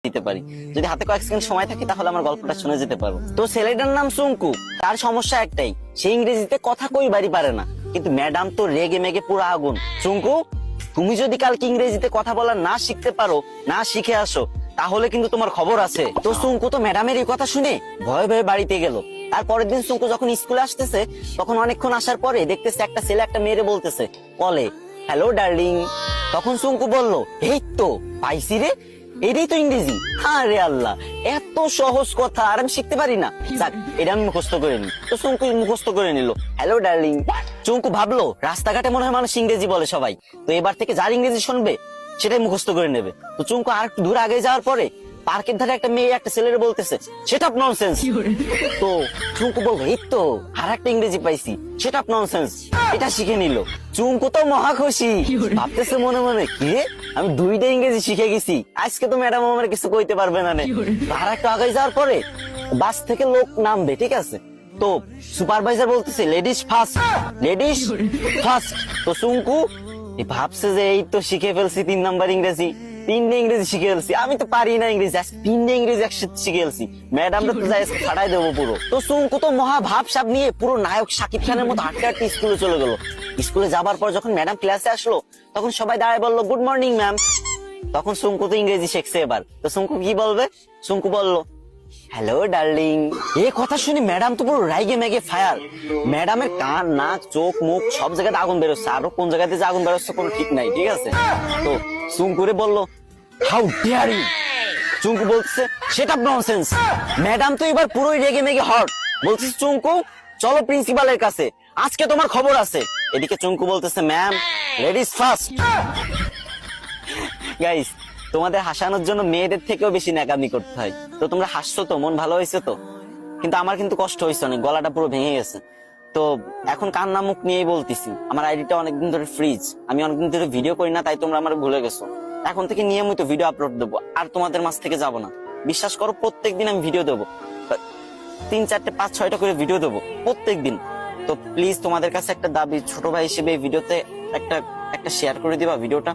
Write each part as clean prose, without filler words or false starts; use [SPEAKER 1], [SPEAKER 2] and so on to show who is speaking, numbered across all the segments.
[SPEAKER 1] দিতে পারি। যদি হাতে কয়েক সেকেন্ড সময় থাকে তাহলে আমার গল্পটা শুনে যেতে পারো। তো ছেলেটার নাম সুঙ্কু। তার সমস্যা একটাই, সে ইংরেজিতে কথা কইবারই পারে না, কিন্তু ম্যাডাম তো রেগে মেগে পুরো আগুন। সুঙ্কু, তুমি যদি কালকে ইংরেজিতে কথা বলা না শিখতে পারো, না শিখে আসো, তাহলে কিন্তু তোমার খবর আছে। তো সুঙ্কু তো ম্যাডামের এই কথা শুনে ভয়ে ভয়ে বাড়িতে গেল। তার পরের দিন সুঙ্কু যখন স্কুলে আসতেছে, তখন অনেকক্ষণ আসার পরে দেখতেছে একটা ছেলে একটা মেয়েরে বলতেছে কলে, হ্যালো ডার্লিং। তখন সুঙ্কু বলল, এই তো পাইছি রে, এটাই তো ইংরেজি। হ্যাঁ রে আল্লাহ, এত সহজ কথা আর আমি শিখতে পারি না। যাক, এটা আমি মুখস্থ করে নি। তো সুঙ্কু মুখস্থ করে নিল, হ্যালো ডার্লিং। চুঙ্কু ভাবলো রাস্তাঘাটে মনে হয় মানুষ ইংরেজি বলে সবাই, তো এবার থেকে যার ইংরেজি শুনবে সেটাই মুখস্থ করে নেবে। তো চুঙ্কু আর একটু দূর আগে যাওয়ার পরে পার্কের ধারে একটা মেয়ে একটা ছেলের বলতেছে, সেটা ননসেন্স। তো চুঙ্কু বলবো, এই তো আর একটা ইংরেজি পাইছি, সেটা ননসেন্স। এটা শিখে নিল। চুঙ্কু তো মহা খুশি, ভাবতেছে মনে মনে, কি রে, আমি দুইটা ইংরেজি শিখে গেছি, আজকে তো ম্যাডাম আমার কিছু কইতে পারবে না। আর একটু আগে যাওয়ার পরে বাস থেকে লোক নামবে, ঠিক আছে, তো সুপারভাইজার বলতেছে লেডিস ফার্স্ট, লেডিস ফার্স্ট। তো সুঙ্কু ভাবছে যে এই তো শিখে ফেলছি 3 নাম্বার ইংরেজি, 3টে ইংরেজি শিখে ফেলছি, আমি তো পারি না ইংরেজি, 3টে ইংরেজি একসাথে শিখে ফেলছি, ম্যাডামরা তো যাই ফাটাই দেবো পুরো। তো সুঙ্কু তো মহা ভাবসাব নিয়ে পুরো নায়ক শাকিব খানের মতো হাঁটতে হাঁটতে স্কুলে চলে গেল। স্কুলে যাবার পর যখন ম্যাডাম ক্লাসে আসলো, তখন সবাই দাঁড়ায় বললো, গুড মর্নিং ম্যাম। তখন সুঙ্কু তো ইংরেজি শিখছে এবার। তো সুঙ্কু কি বলবে? সুঙ্কু বলল, হ্যালো ডার্লিং। এই কথা শুনে ম্যাডাম তো পুরো রাইগে মেগে ফায়ার। ম্যাডামের কান, নাক, চোখ, মুখ সব জায়গাতে আগুন বেরোচ্ছে, আরো কোন জায়গাতে যে আগুন বেরোচ্ছে কোনো ঠিক নাই, ঠিক আছে। তো সুঙ্কুরে বলল, হাউ ডেয়ার ইউ। চুঙ্কু বলছে, সেটা ননসেন্স। ম্যাডাম তো এবার পুরোই রেগে মেগে হট, বলছে, চুঙ্কু চলো প্রিন্সিপালের কাছে, আজকে তোমার খবর আছে। এদিকে চুঙ্কু বলতেছে, ম্যাম লেডিস ফার্স্ট। গাইস, তোমাদের হাসানোর জন্য মেয়েদের থেকেও বেশি ন্যাকামি করতে হয়। তো তোমরা হাসছো তো, মন ভালো হয়েছে তো, কিন্তু আমার কিন্তু কষ্ট হয়েছে অনেক, গলাটা পুরো ভেঙে গেছে। তো এখন কান্না মুখ নিয়েই বলতেছি, আমার আইডিটা অনেকদিন ধরে ফ্রিজ, আমি অনেকদিন ধরে ভিডিও করি না, তাই তোমরা আমার ভুলে গেছো। এখন থেকে নিয়মিত ভিডিও আপলোড দেবো, আর তোমাদের মাঝ থেকে যাব না, বিশ্বাস করো। প্রত্যেকদিন আমি ভিডিও দেবো, 3, 4, 5, 6টা করে ভিডিও দেবো প্রত্যেকদিন। তো প্লিজ তোমাদের কাছে একটা দাবি, ছোট ভাই হিসেবে এই ভিডিওতে একটা শেয়ার করে দিবা ভিডিওটা।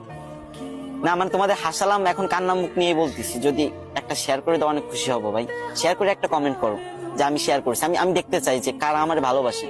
[SPEAKER 1] না মানে তোমাদের হাসালাম, এখন কান্না মুখ নিয়ে বলতেছি, যদি একটা শেয়ার করে দাও অনেক খুশি হবো ভাই। শেয়ার করে একটা কমেন্ট করো যে আমি শেয়ার করছি, আমি দেখতে চাই যে কারা আমার ভালোবাসে।